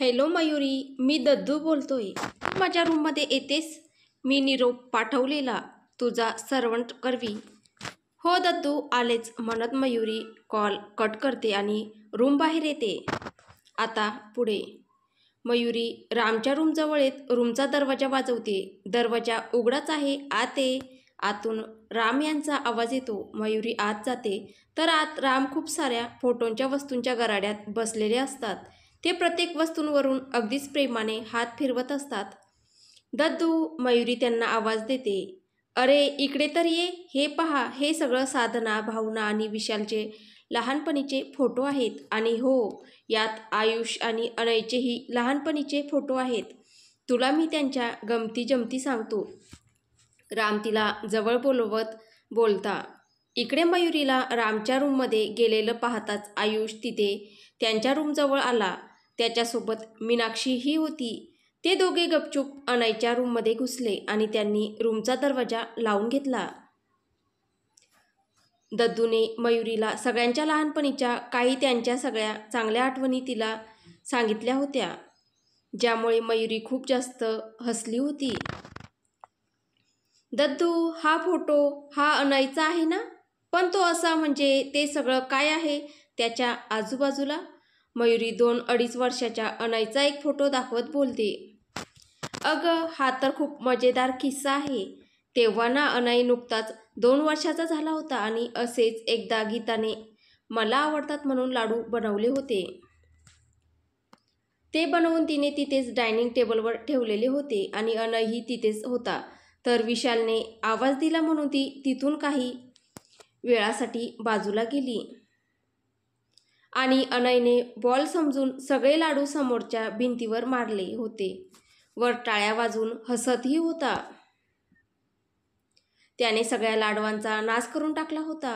Hello Mayuri, मी दद्दू बोलतोय. माझ्या रूममध्ये येतेस? मी निरोप पाठवलेला तुझा सर्वंट करवी. हो दद्दू आलेच म्हणत मयुरी कॉल कट करते आणि रूम बाहेर येते. आता पुढे. मयुरी रामच्या रूमजवळ येत रूमचा दरवाजा वाजवते. दरवाजा उघडाच आहे, आत ये. आतून राम यांचा आवाज येतो. मयुरी आत जाते तर आत राम खूप साऱ्या फोटोंच्या वस्तूंच्या गराड्यात बसलेले असतात. ते प्रत्येक वस्तूंवरून अगदीच प्रेमाने हात फिरवत असतात. दद्दू, मयुरी त्यांना आवाज देते. अरे इकडे तर ये, हे पहा, हे सगळं साधना, भावना आणि विशालचे लहानपणीचे फोटो आहेत. आणि हो, यात आयुष आणि अनयचेही लहानपणीचे फोटो आहेत. तुला मी त्यांच्या गमती जमती सांगतो. राम तिला जवळ बोलवत बोलता. इकडे मयुरीला रामच्या रूममध्ये गेलेलं पाहताच आयुष तिथे त्यांच्या रूमजवळ आला. त्याच्यासोबत मीनाक्षीही होती. ते दोघे गपचूप अनयच्या रूममध्ये घुसले आणि त्यांनी रूमचा दरवाजा लावून घेतला. दद्दूने मयुरीला सगळ्यांच्या लहानपणीच्या काही त्यांच्या सगळ्या चांगल्या आठवणी तिला सांगितल्या होत्या, ज्यामुळे मयुरी खूप जास्त हसली होती. दद्दू, हा फोटो हा अनयचा आहे ना? पण तो असा म्हणजे ते सगळं काय आहे त्याच्या आजूबाजूला? मयुरी 2-2.5 वर्षाच्या अनयचा एक फोटो दाखवत बोलते. अगं, हा तर खूप मजेदार किस्सा आहे. तेव्हा ना अनय नुकताच 2 वर्षाचा झाला होता आणि असेच एकदा गीताने मला आवडतात म्हणून लाडू बनवले होते. ते बनवून तिने तिथेच डायनिंग टेबलवर ठेवलेले होते आणि अनयही तिथेच होता. तर विशालने आवाज दिला म्हणून ती तिथून काही वेळासाठी बाजूला गेली आणि अनयने बॉल समजून सगळे लाडू समोरच्या भिंतीवर मारले होते. वर टाळ्या वाजवून हसतही होता. त्याने सगळ्या लाडवांचा नाश करून टाकला होता.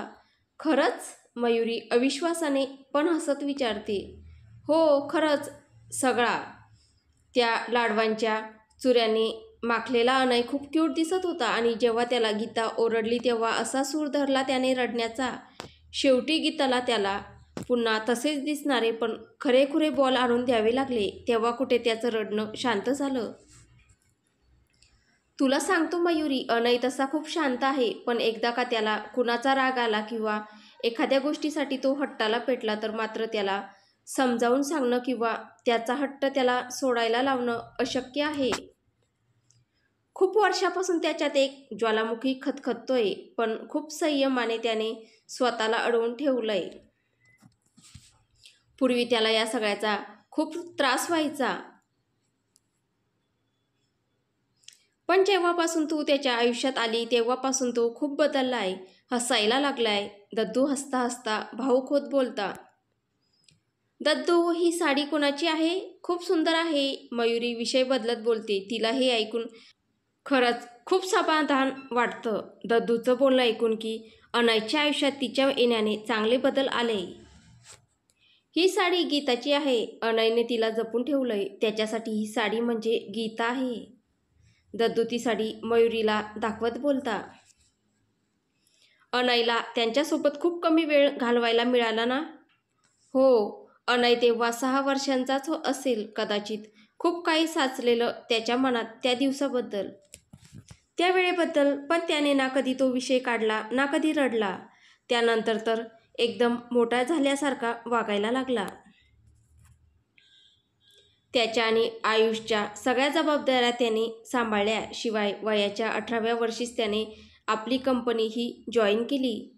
खरंच? मयुरी अविश्वासाने पण हसत विचारते. हो, खरंच सगळा. त्या लाडवांच्या चुऱ्याने माखलेला अनय खूप क्यूट दिसत होता आणि जेव्हा त्याला गीता ओरडली तेव्हा असा सूर धरला त्याने रडण्याचा. शेवटी गीताला त्याला पुन्हा तसेच दिसणारे पण खरेखुरे बॉल आणून द्यावे लागले. तेव्हा कुठे त्याचं रडणं शांत झालं. तुला सांगतो मयुरी, अनय तसा खूप शांत आहे, पण एकदा का त्याला कुणाचा राग आला किंवा एखाद्या गोष्टीसाठी तो हट्टाला पेटला तर मात्र त्याला समजावून सांगणं किंवा त्याचा हट्ट त्याला सोडायला लावणं अशक्य आहे. खूप वर्षापासून त्याच्यात एक ज्वालामुखी खदखदतोय, पण खूप संयमाने त्याने स्वतःला अडवून ठेवलंय. पूर्वी त्याला या सगळ्याचा खूप त्रास व्हायचा, पण जेव्हापासून तू त्याच्या आयुष्यात आली तेव्हापासून तो खूप बदललाय, हसायला लागलाय. दद्दू हसता हसता भावुक होत बोलता. दद्दू, ही साडी कोणाची आहे? खूप सुंदर आहे. मयुरी विषय बदलत बोलते. तिला हे ऐकून खरंच खूप समाधान वाटतं. दद्दूचं बोलणं ऐकून की अनयच्या आयुष्यात तिच्या येण्याने चांगले बदल आले. ही साडी गीताची आहे. अनयने तिला जपून ठेवलंय. त्याच्यासाठी ही साडी म्हणजे गीता आहे. दद्दू ती साडी मयुरीला दाखवत बोलता. अनयला त्यांच्यासोबत खूप कमी वेळ घालवायला मिळाला ना? हो, अनय तेव्हा 6 वर्षांचाच असेल कदाचित. खूप काही साचलेलं त्याच्या मनात त्या दिवसाबद्दल, त्या वेळेबद्दल. पण त्याने ना कधी तो विषय काढला ना कधी रडला. त्यानंतर तर एकदम मोठा झाल्यासारखा वागायला लागला. त्याच्या आणि आयुषच्या सगळ्या जबाबदाऱ्या त्याने सांभाळल्या. शिवाय वयाच्या 18व्या वर्षीच त्याने आपली कंपनीही जॉईन केली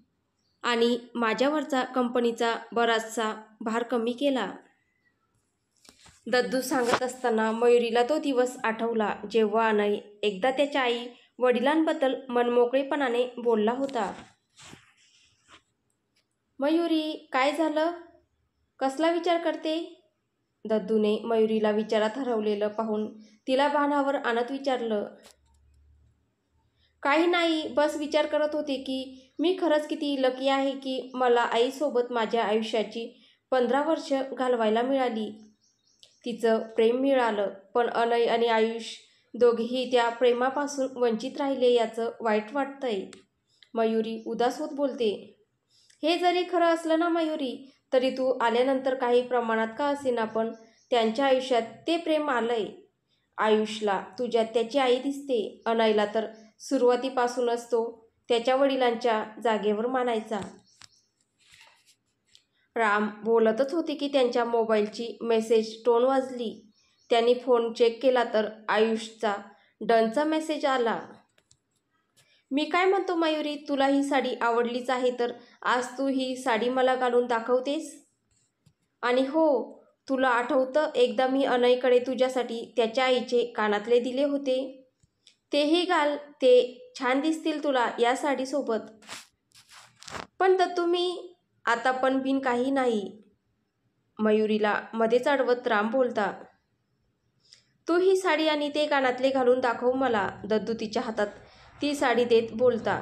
आणि माझ्यावरचा कंपनीचा बराचसा भार कमी केला. दद्दू सांगत असताना मयुरीला तो दिवस आठवला जेव्हा अनय एकदा त्याच्या आई वडिलांबद्दल मनमोकळेपणाने बोलला होता. मयुरी, काय झालं? कसला विचार करते? दद्दूने मयुरीला विचारात हरवलेलं पाहून तिला भानावर आणत विचारलं. काही नाही, बस विचार करत होते की मी खरंच किती लकी आहे की मला आईसोबत माझ्या आयुष्याची 15 वर्ष घालवायला मिळाली. तिचं प्रेम मिळालं, पण अनय आणि आयुष दोघेही त्या प्रेमापासून वंचित राहिले याचं वाईट वाटतंय. मयुरी उदास होत बोलते. हे जरी खरं असलं ना मयुरी, तरी तू आल्यानंतर काही प्रमाणात का असेना पण त्यांच्या आयुष्यात ते प्रेम आलंय. आयुषला तुझ्यात त्याची आई दिसते. अनयला तर सुरुवातीपासूनच तो त्याच्या वडिलांच्या जागेवर मानायचा. राम बोलतच होते की त्यांच्या मोबाईलची मेसेज टोन वाजली. त्यांनी फोन चेक केला तर आयुषचा डनचा मेसेज आला. मी काय म्हणतो मयुरी, तुला ही साडी आवडलीच आहे तर आज तू ही साडी मला घालून दाखवतेस? आणि हो, तुला आठवतं एकदा मी अनयकडे तुझ्यासाठी त्याच्या आईचे कानातले दिले होते? तेही घाल, ते छान दिसतील तुला या साडीसोबत. पण दत्तू मी आता पण बिन काही नाही, मयुरीला मध्येच अडवत राम बोलता. तू ही साडी आणि ते कानातले घालून दाखव मला, दद्दू तिच्या हातात ती साडी देत बोलता.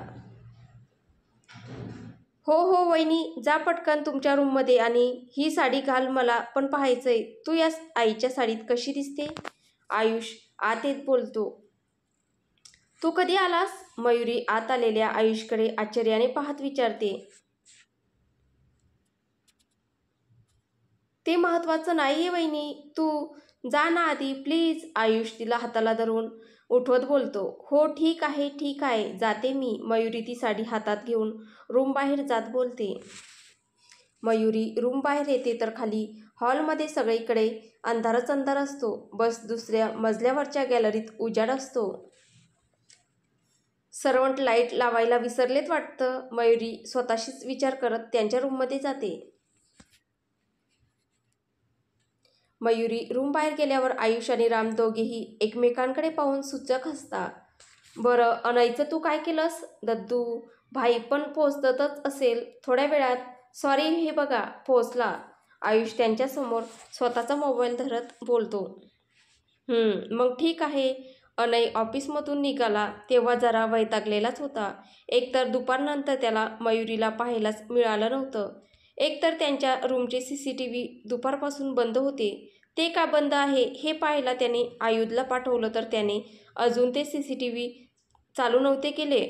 हो हो वहिनी, जा पटकन तुमच्या रूममध्ये आणि ही साडी घाल, मला पण पाहायचंय तू या आईच्या साडीत कशी दिसते. आयुष आत येत बोलतो. तू कधी आलास? मयुरी आत आलेल्या आयुषकडे आश्चर्याने पाहत विचारते. ते महत्वाचं नाहीये वहिनी, तू जा ना आधी प्लीज, आयुष तिला हाताला धरून उठवत बोलतो. हो ठीक आहे जाते मी, मयुरी ती साडी हातात घेऊन रूम बाहेर जात बोलते. मयुरी रूम बाहेर येते तर खाली हॉलमध्ये सगळीकडे अंधारच अंधार असतो. बस दुसऱ्या मजल्यावरच्या गॅलरीत उजाड असतो. सर्वंट लाईट लावायला विसरलेत वाटतं, मयुरी स्वतःशीच विचार करत त्यांच्या रूममध्ये जाते. मयुरी रूम बाहेर गेल्यावर आयुष आणि राम दोघेही एकमेकांकडे पाहून सूचक हसता. बरं अनयचं तू काय केलंस? दद्दू भाई पण पोचतच असेल थोड्या वेळात. सॉरी, हे बघा पोचला, आयुष त्यांच्यासमोर स्वतःचा मोबाईल धरत बोलतो. मग ठीक आहे. अनय ऑफिसमधून निघाला तेव्हा जरा वैतागलेलाच होता. एकतर दुपारनंतर त्याला मयुरीला पाहायलाच मिळालं नव्हतं. एकतर त्यांच्या रूमचे CCTV दुपारपासून बंद होते. ते का बंद आहे हे पाहायला त्याने आयुधला पाठवलं तर त्याने अजून ते CCTV चालू नव्हते केले.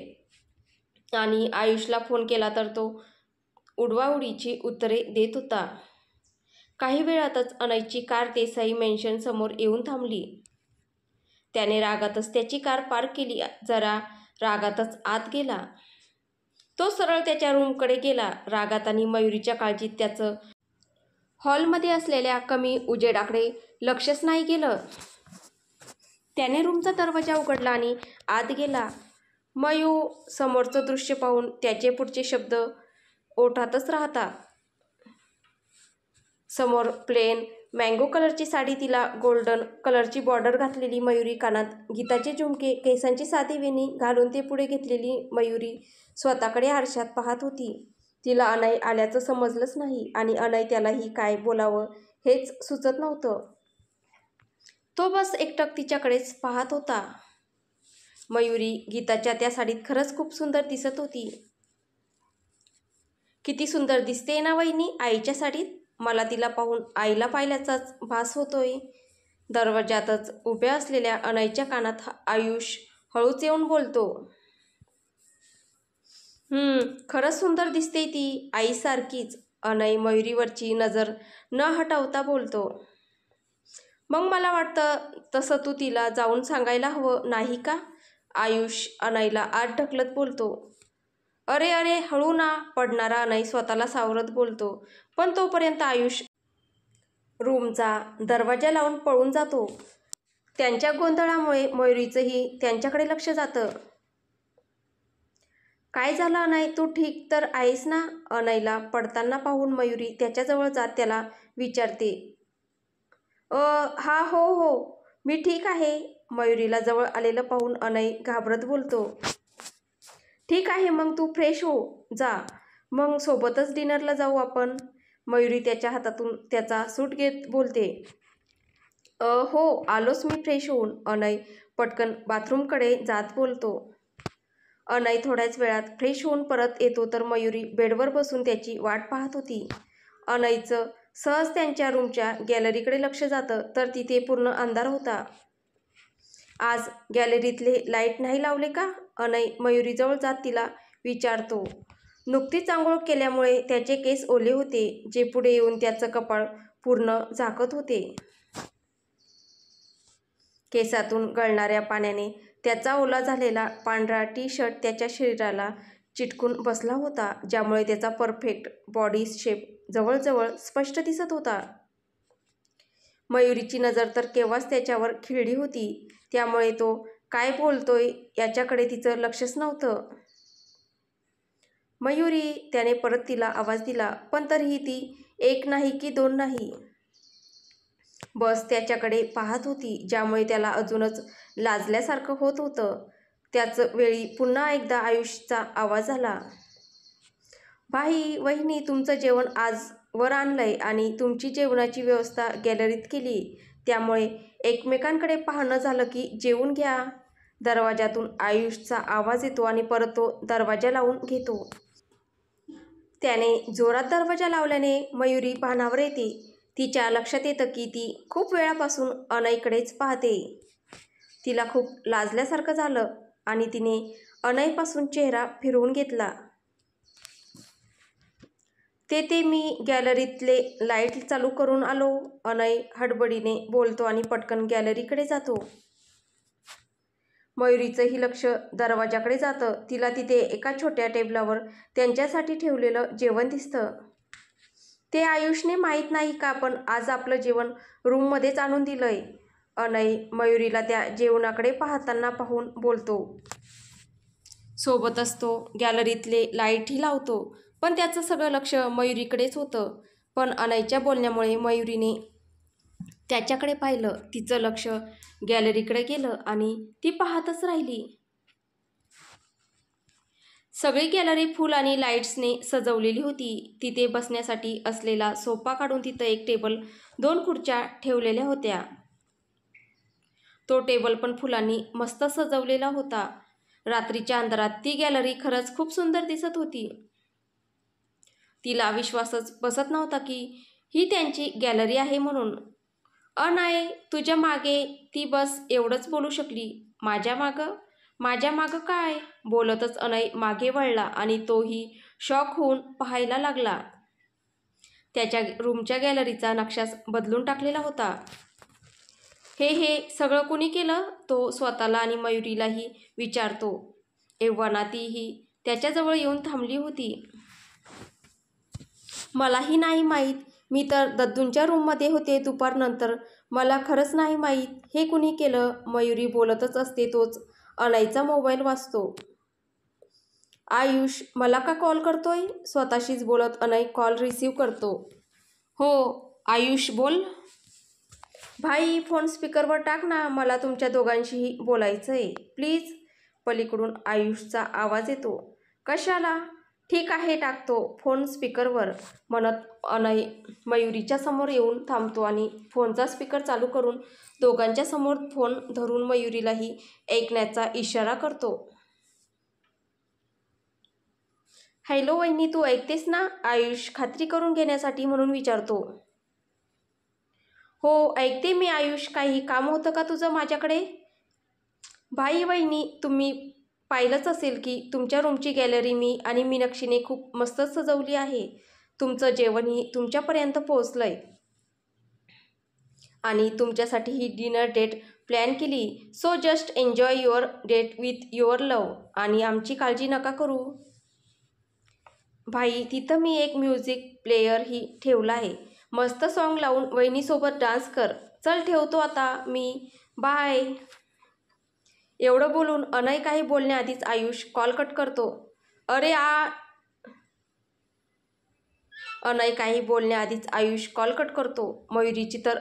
आणि आयुषला फोन केला तर तो उडवाउडीची उत्तरे देत होता. काही वेळातच अनयची कार देसाई मेन्शन समोर येऊन थांबली. त्याने रागातच त्याची कार पार्क केली. जरा रागातच आत गेला. तो सरळ त्याच्या रूमकडे गेला. रागात आणि मयुरीच्या काळजीत त्याचं हॉलमध्ये असलेल्या कमी उजेडाकडे लक्षच नाही गेलं. त्याने रूमचा दरवाजा उघडला आणि आत गेला. मयू समोरचं दृश्य पाहून त्याचे पुढचे शब्द ओठातच राहता. समोर प्लेन मँगो कलरची साडी, तिला गोल्डन कलरची बॉर्डर घातलेली मयुरी, कानात गीताचे झुमके, केसांची साधी वेणी घालून ते पुढे घेतलेली मयुरी स्वतःकडे आरशात पाहत होती. तिला अनय आल्याचं समजलंच नाही आणि अनय त्यालाही काय बोलावं हेच सुचत नव्हतं. तो बस एकटक तिच्याकडेच पाहत होता. मयुरी गीताच्या त्या साडीत खरंच खूप सुंदर दिसत होती. किती सुंदर दिसते ना वहिनी आईच्या साडीत, मला तिला पाहून आईला पाहिल्याचाच भास होतोय. दरवाजातच उभ्या असलेल्या अनयच्या कानात आयुष हळूच येऊन बोलतो. खरंच सुंदर दिसते ती आईसारखीच, अनय मयुरीवरची नजर न हटवता बोलतो. मग मला वाटतं तसं तू तिला जाऊन सांगायला हवं नाही का, आयुष अनयला आत ढकलत बोलतो. अरे अरे हळू ना, पडणारा अनय स्वतःला सावरत बोलतो. पण तोपर्यंत आयुष रूमचा दरवाजा लावून पळून जातो. त्यांच्या गोंधळामुळे मयुरीचंही त्यांच्याकडे लक्ष जातं. काय झालं अनय, तू ठीक तर आहेस ना, अनयला पडताना पाहून मयुरी त्याच्याजवळ जात त्याला विचारते. हा हो मी ठीक आहे, मयुरीला जवळ आलेलं पाहून अनय घाबरत बोलतो. ठीक आहे मग तू फ्रेश हो जा, मग सोबतच डिनरला जाऊ आपण, मयुरी त्याच्या हातातून त्याचा सूट घेत बोलते. हो आलोच मी फ्रेश होऊन, अनय पटकन बाथरूमकडे जात बोलतो. अनय थोड्याच वेळात फ्रेश होऊन परत येतो तर मयुरी बेडवर बसून त्याची वाट पाहत होती. अनयचं सहज त्यांच्या रूमच्या गॅलरीकडे लक्ष जातं तर तिथे पूर्ण अंधार होता. आज गॅलरीतले लाईट नाही लावले का, अनय मयुरीजवळ जात तिला विचारतो. नुकतीच आंघोळ केल्यामुळे त्याचे केस ओले होते, जे पुढे येऊन त्याचं कपाळ पूर्ण झाकत होते. केसातून गळणाऱ्या पाण्याने त्याचा ओला झालेला पांढरा टी शर्ट त्याच्या शरीराला चिटकून बसला होता, ज्यामुळे त्याचा परफेक्ट बॉडी शेप जवळजवळ स्पष्ट दिसत होता. मयुरीची नजर तर केव्हाच त्याच्यावर खिळली होती, त्यामुळे तो काय बोलतोय याच्याकडे तिचं लक्षच नव्हतं. मयुरी, त्याने परत तिला आवाज दिला, पण तरीही ती एक नाही की दोन नाही, बस त्याच्याकडे पाहत होती, ज्यामुळे त्याला अजूनच लाजल्यासारखं होत होतं. त्याच वेळी पुन्हा एकदा आयुषचा आवाज आला. भाई, वहिनी, तुमचं जेवण आज वर आणलंय आणि तुमची जेवणाची व्यवस्था गॅलरीत केली, त्यामुळे एकमेकांकडे पाहणं झालं की जेवून घ्या. दरवाजातून आयुषचा आवाज येतो आणि परत तो दरवाजा लावून घेतो. त्याने जोरात दरवाजा लावल्याने मयुरी भानावर येते. तिच्या लक्षात येतं की ती खूप वेळापासून अनयकडेच पाहते. तिला खूप लाजल्यासारखं झालं आणि तिने अनयपासून चेहरा फिरवून घेतला. ते मी गॅलरीतले लाईट चालू करून आलो, अनय हडबडीने बोलतो आणि पटकन गॅलरीकडे जातो. मयुरीचंही लक्ष दरवाजाकडे जातं. तिला तिथे एका छोट्या टेबलावर त्यांच्यासाठी ठेवलेलं जेवण दिसतं. ते आयुषने माहीत नाही का, पण आज आपलं जेवण रूममध्येच आणून दिलंय. अनय मयुरीला त्या जेवणाकडे पाहताना पाहून बोलतो. सोबतच तो गॅलरीतले लाईटही लावतो, पण त्याचं सगळं लक्ष मयुरीकडेच होतं. पण अनयच्या बोलण्यामुळे मयुरीने त्याच्याकडे पाहिलं. तिचं लक्ष गॅलरीकडे गेलं आणि ती पाहतच राहिली. सगळी गॅलरी फुल आणि लाईट्सने सजवलेली होती. तिथे बसण्यासाठी असलेला सोफा काढून तिथं एक टेबल, 2 खुर्च्या ठेवलेल्या होत्या. तो टेबल पण फुलांनी मस्त सजवलेला होता. रात्रीच्या अंधारात ती गॅलरी खरंच खूप सुंदर दिसत होती. तिला विश्वासच बसत नव्हता की ही त्यांची गॅलरी आहे म्हणून. अनय, तुझ्या मागे ती बस एवढंच बोलू शकली. माझ्या मागं काय? बोलतच अनय मागे वळला आणि तोही शॉक होऊन पाहायला लागला. त्याच्या रूमच्या गॅलरीचा नकाशाच बदलून टाकलेला होता. हे सगळं कुणी केलं? तो स्वतःला आणि मयुरीलाही विचारतो. एव्हाना तीही त्याच्याजवळ येऊन थांबली होती. मलाही नाही माहीत. मी तर दद्दूंच्या रूममध्ये होते दुपारनंतर. मला खरंच नाही माहीत हे कुणी केलं. मयुरी बोलतच असते तोच अनयचा मोबाईल वाजतो. आयुष मला का कॉल करतोय? स्वतःशीच बोलत अनय कॉल रिसीव्ह करतो. हो आयुष, बोल. भाई, फोन स्पीकरवर टाक ना, मला तुमच्या दोघांशीही बोलायचंय, प्लीज. पलीकडून आयुषचा आवाज येतो. कशाला? ठीक आहे, टाकतो फोन स्पीकरवर, म्हणत अनय मयुरीच्या समोर येऊन थांबतो आणि फोनचा स्पीकर चालू करून दोघांच्या समोर फोन धरून मयुरीलाही ऐकण्याचा इशारा करतो. हॅलो वहिनी, तू ऐकतेस ना? आयुष खात्री करून घेण्यासाठी म्हणून विचारतो. हो ऐकते मी आयुष. काही काम होतं का तुझं माझ्याकडे? भाई वहिनी, तुम्ही पाहिलंच असेल की तुमच्या रूमची गॅलरी मी आणि मीनाक्षीने खूप मस्त सजवली आहे. तुमचं जेवणही तुमच्यापर्यंत पोहोचलंय आणि तुमच्यासाठी ही डिनर डेट प्लॅन केली. So just enjoy your date with your love आणि आमची काळजी नका करू. भाई, तिथं मी एक म्युझिक प्लेअरही ठेवला आहे. मस्त सॉन्ग लावून वहिनीसोबत डान्स कर. चल ठेवतो आता मी, बाय. एवढं बोलून अनय काही बोलण्याआधीच आयुष कॉल कट करतो. अनय काही बोलण्याआधीच आयुष कॉल कट करतो. मयुरीची तर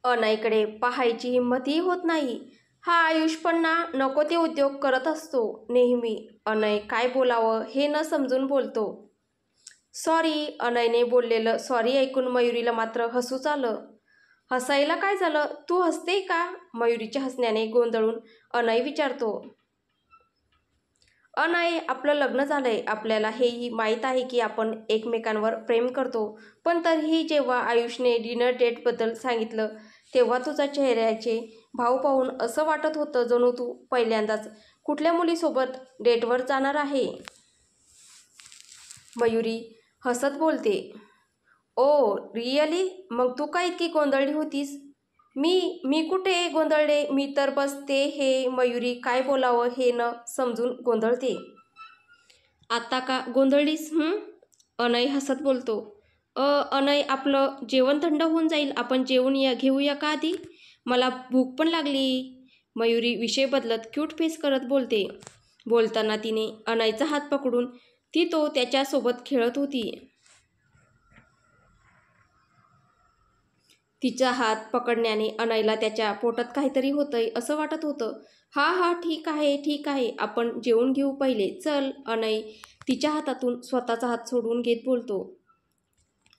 अनयकडे पाहायची हिंमतही होत नाही. हा आयुष पण ना नको ते उद्योग करत असतो नेहमी. अनय काय बोलावं हे न समजून बोलतो. सॉरी. अनयने बोललेलं सॉरी ऐकून मयुरीला मात्र हसूच आलं. हसायला काय झालं? तू हसते का? मयुरीच्या हसण्याने गोंधळून अनय विचारतो. अनय, आपलं लग्न झालंय. आपल्याला हेही माहीत आहे की आपण एकमेकांवर प्रेम करतो. पण तरीही जेव्हा आयुषने डिनर डेटबद्दल सांगितलं तेव्हा तुझ्या चेहऱ्याचे भाव पाहून असं वाटत होतं जणू तू पहिल्यांदाच कुठल्या मुलीसोबत डेटवर जाणार आहे. मयुरी हसत बोलते. Oh really? मग तू का इतकी गोंधळली होतीस? मी कुठे गोंधळले, मी तर बसते. हे मयुरी काय बोलावं हे न समजून गोंधळते. आता का गोंधळलीस? अनय हसत बोलतो. अनय, आपलं जेवण थंड होऊन जाईल, आपण जेवून घेऊया का आधी? मला भूक पण लागली. मयुरी विषय बदलत क्यूट फेस करत बोलते. बोलताना तिने अनयचा हात पकडून तो त्याच्यासोबत खेळत होती. तिचा हात पकडण्याने अनयला त्याच्या पोटात काहीतरी होतंय असं वाटत होतं. हा ठीक आहे, आपण जेवून घेऊ पहिले, चल. अनय तिच्या हातातून स्वतःचा हात सोडून घेत बोलतो.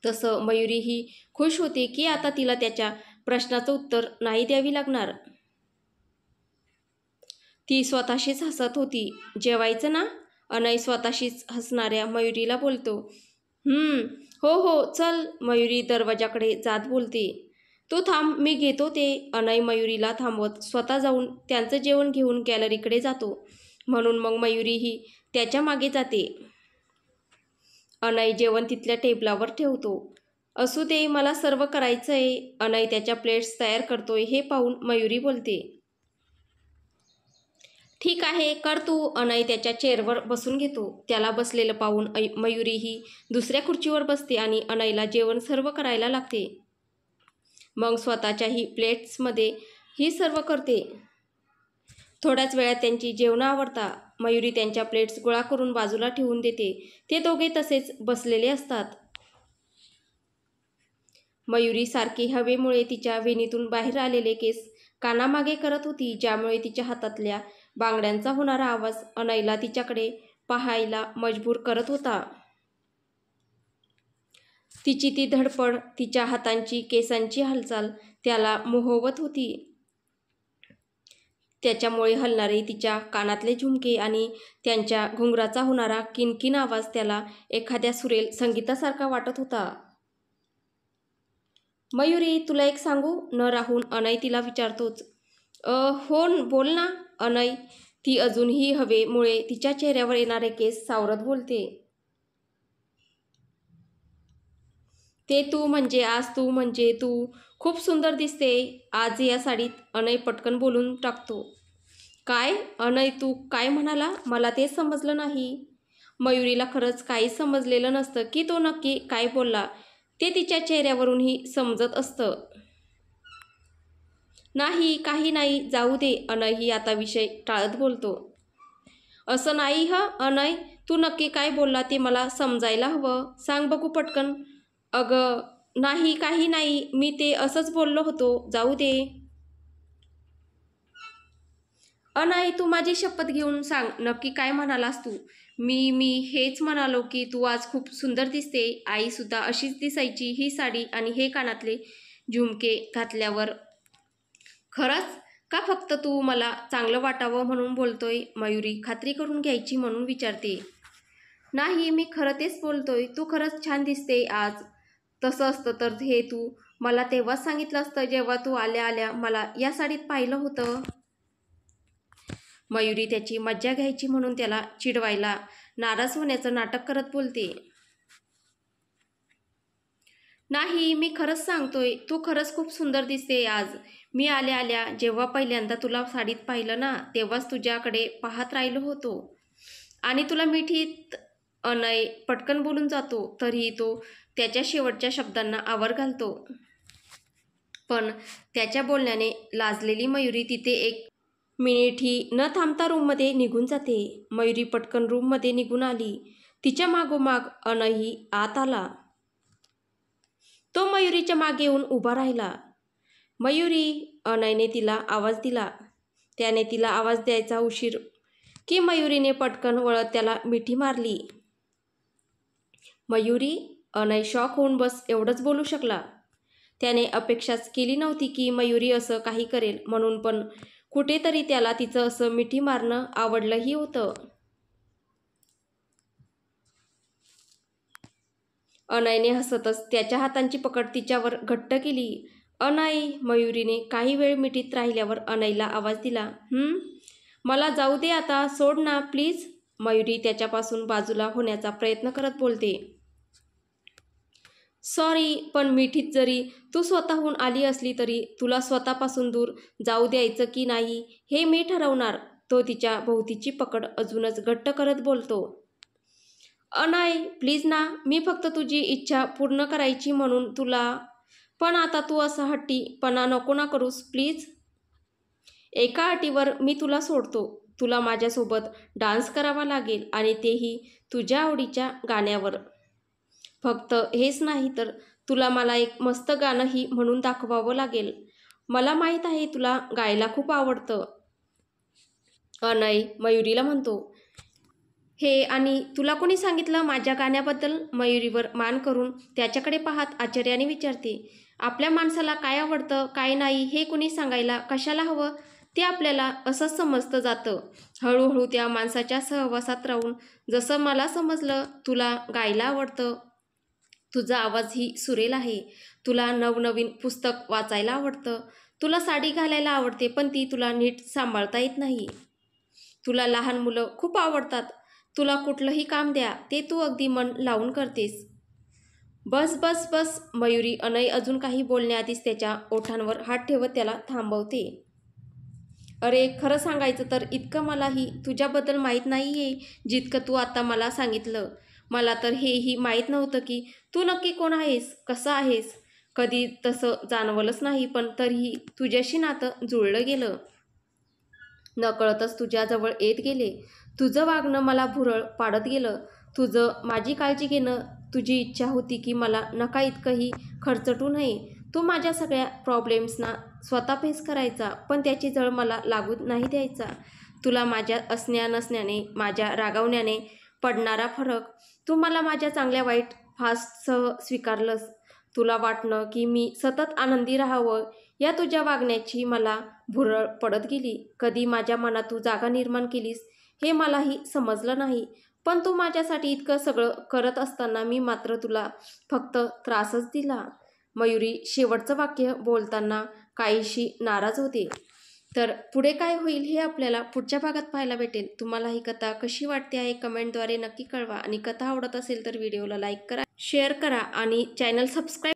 तसं मयुरीही खुश होते की आता तिला त्याच्या प्रश्नाचं उत्तर नाही द्यावी लागणार. ती स्वतःशीच हसत होती. जेवायचं ना? अनय स्वतःशीच हसणाऱ्या मयुरीला बोलतो. हो, चल. मयुरी दरवाजाकडे जात बोलते. तू थांब, मी घेतो ते. अनय मयुरीला थांबवत स्वतः जाऊन त्यांचं जेवण घेऊन गॅलरीकडे जातो. म्हणून मग मयुरीही त्याच्या मागे जाते. अनय जेवण तिथल्या टेबलावर ठेवतो. असू दे, मला सर्व करायचंय. अनय त्याच्या प्लेट्स तयार करतोय हे पाहून मयुरी बोलते. ठीक आहे, कर तू. अनय त्याच्या चेअरवर बसून घेतो. त्याला बसलेलं पाहून मयुरीही दुसऱ्या खुर्चीवर बसते आणि अनयला जेवण सर्व करायला लागते. मग स्वतःच्याही प्लेट्समध्ये ही सर्व करते. थोड्याच वेळात त्यांची जेवणं आवरता. मयुरी त्यांच्या प्लेट्स गोळा करून बाजूला ठेवून देते. ते दोघे तसेच बसलेले असतात. मयुरी सारखी हवेमुळे तिच्या वेणीतून बाहेर आलेले केस कानामागे करत होती, ज्यामुळे तिच्या हातातल्या बांगड्यांचा होणारा आवाज अनयला तिच्याकडे पाहायला मजबूर करत होता. तिची ती धडपड, तिच्या हातांची केसांची हालचाल त्याला मोहवत होती. त्याच्यामुळे हलणारे तिच्या कानातले झुमके आणि त्यांच्या घुंगराचा होणारा किणकिण आवाज त्याला एखाद्या सुरेल संगीतासारखा वाटत होता. मयुरी, तुला एक सांगू? न राहून अनय तिला विचारतोच. हो, बोल ना. अनय ती अजूनही हवेमुळे तिच्या चेहऱ्यावर येणारे केस सावरत बोलते. तू म्हणजे तू खूप सुंदर दिसते आज या साडीत. अनय पटकन बोलून टाकतो. काय? अनय, तू काय म्हणाला? मला तेच समजलं नाही. मयुरीला खरंच काहीच समजलेलं नसतं की तो नक्की काय बोलला. ते तिच्या चेहऱ्यावरूनही समजत असतं. नाही, काही नाही, जाऊ दे. अनयही आता विषय टाळत बोलतो. असं नाही अनय, तू नक्की काय बोलला ते मला समजायला हवं. सांग बघू पटकन. अगं नाही, काही नाही, मी ते असंच बोललो होतो, जाऊ दे. अनय, तू माझी शपथ घेऊन सांग, नक्की काय म्हणालास तू? मी हेच म्हणालो की तू आज खूप सुंदर दिसते. आईसुद्धा अशीच दिसायची. ही साडी आणि हे कानातले झुमके घातल्यावर. खरंच का फक्त तू मला चांगलं वाटावं म्हणून बोलतोय? मयुरी खात्री करून घ्यायची म्हणून विचारते. नाही, मी खरं तेच बोलतोय. तू खरंच छान दिसते आज. तसं असतं तर हे तू मला तेव्हाच सांगितलं असतं जेव्हा तू आल्या आल्या मला या साडीत पाहिलं होतं. मयुरी त्याची मज्जा घ्यायची म्हणून त्याला चिडवायला नाराज होण्याचं नाटक करत बोलते. नाही, मी खरंच सांगतोय, तू खरंच खूप सुंदर दिसते आज. मी आल्या आल्या जेव्हा पहिल्यांदा तुला साडीत पाहिलं ना, तेव्हाच तुझ्याकडे पाहत राहिलो होतो आणि तुला मिठीत. अनय पटकन बोलून जातो, तरीही तो त्याच्या शेवटच्या शब्दांना आवर घालतो. पण त्याच्या बोलण्याने लाजलेली मयुरी तिथे एक मिनिटही न थांबता रूममध्ये निघून जाते. मयुरी पटकन रूममध्ये निघून आली. तिच्या मागोमाग अनयही आत आला. तो मयुरीच्या मागे येऊन उभा राहिला. मयुरी, अनयने तिला आवाज दिला. त्याने तिला आवाज द्यायचा उशीर की मयुरीने पटकन वळत त्याला मिठी मारली. मयुरी, अनय शॉक होऊन बस एवढंच बोलू शकला. त्याने अपेक्षाच केली नव्हती की मयुरी असं काही करेल म्हणून, पण कुठेतरी त्याला तिचं असं मिठी मारणं आवडलंही होतं. अनयने हसतच त्याच्या हातांची पकड तिच्यावर घट्ट केली. अनय, मयुरीने काही वेळ मिठीत राहिल्यावर अनयला आवाज दिला. मला जाऊ दे आता, सोड ना प्लीज. मयुरी त्याच्यापासून बाजूला होण्याचा प्रयत्न करत बोलते. सॉरी, पण मिठीत जरी तू स्वतःहून आली असली तरी तुला स्वतःपासून दूर जाऊ द्यायचं की नाही हे मी ठरवणार. तो तिच्या भोवतीची पकड अजूनच घट्ट करत बोलतो. नाही, प्लीज ना, मी फक्त तुझी इच्छा पूर्ण करायची म्हणून तुला. पण आता तू असा हट्टीपणा नको ना करूस प्लीज. एका अटीवर मी तुला सोडतो. तुला माझ्यासोबत डान्स करावा लागेल आणि तेही तुझ्या आवडीच्या गाण्यावर. फक्त हेच नाही तर तुला मला एक मस्त गाणंही म्हणून दाखवावं लागेल. मला माहीत आहे तुला गायला खूप आवडतं. अनय मयुरीला म्हणतो. हे आणि तुला कोणी सांगितलं माझ्या गाण्याबद्दल? मयुरीवर मान करून त्याच्याकडे पाहत आश्चर्याने विचारते. आपल्या माणसाला काय आवडतं काय नाही हे कुणी सांगायला कशाला हवं? ते आपल्याला असंच समजतं जातं. हळूहळू त्या माणसाच्या सहवासात राहून जसं मला समजलं तुला गायला आवडतं. तुझा आवाजही सुरेल आहे. तुला नवनवीन पुस्तक वाचायला आवडतं. तुला साडी घालायला आवडते पण ती तुला नीट सांभाळता येत नाही. तुला लहान मुलं खूप आवडतात. तुला कुठलंही काम द्या ते तू अगदी मन लावून करतेस. बस बस बस. मयुरी अनय अजून काही बोलण्याआधीच त्याच्या ओठांवर हात ठेवत त्याला थांबवते. अरे खरं सांगायचं तर इतकं मलाही तुझ्याबद्दल माहीत नाही आहे जितकं तू आता मला सांगितलं. मला तर हेही माहीत नव्हतं की तू नक्की कोण आहेस, कसं आहेस. कधी तसं जाणवलंच नाही पण तरीही तुझ्याशी नातं जुळलं गेलं. नकळतच तुझ्याजवळ येत गेले. तुझं वागणं मला भुरळ पाडत गेलं. तुझं माझी काळजी घेणं. तुझी इच्छा होती की मला नका इतकंही खर्चटू नये. तू माझ्या सगळ्या प्रॉब्लेम्सना स्वतः फेस करायचा पण त्याची झळ मला लागू नाही द्यायचा. तुला माझ्या असण्या नसण्याने, माझ्या रागावण्याने पडणारा फरक तू मला माझ्या चांगल्या वाईट फास्टसह स्वीकारलंस. तुला वाटणं की मी सतत आनंदी राहावं या तुझ्या वागण्याची मला भुरळ पडत गेली. कधी माझ्या मनात तू जागा निर्माण केलीस हे मलाही समजलं नाही. पण तू माझ्यासाठी इतकं सगळं करत असताना मी मात्र तुला फक्त त्रासच दिला. मयुरी शेवटचं वाक्य बोलताना काहीशी नाराज होते. तर पुढे काय होईल हे आपल्याला पुढच्या भागात पाहायला भेटेल. तुम्हाला ही कथा कशी वाटते आहे कमेंटद्वारे नक्की कळवा आणि कथा आवडत असेल तर व्हिडिओला लाईक करा, शेअर करा आणि चॅनल सबस्क्राईब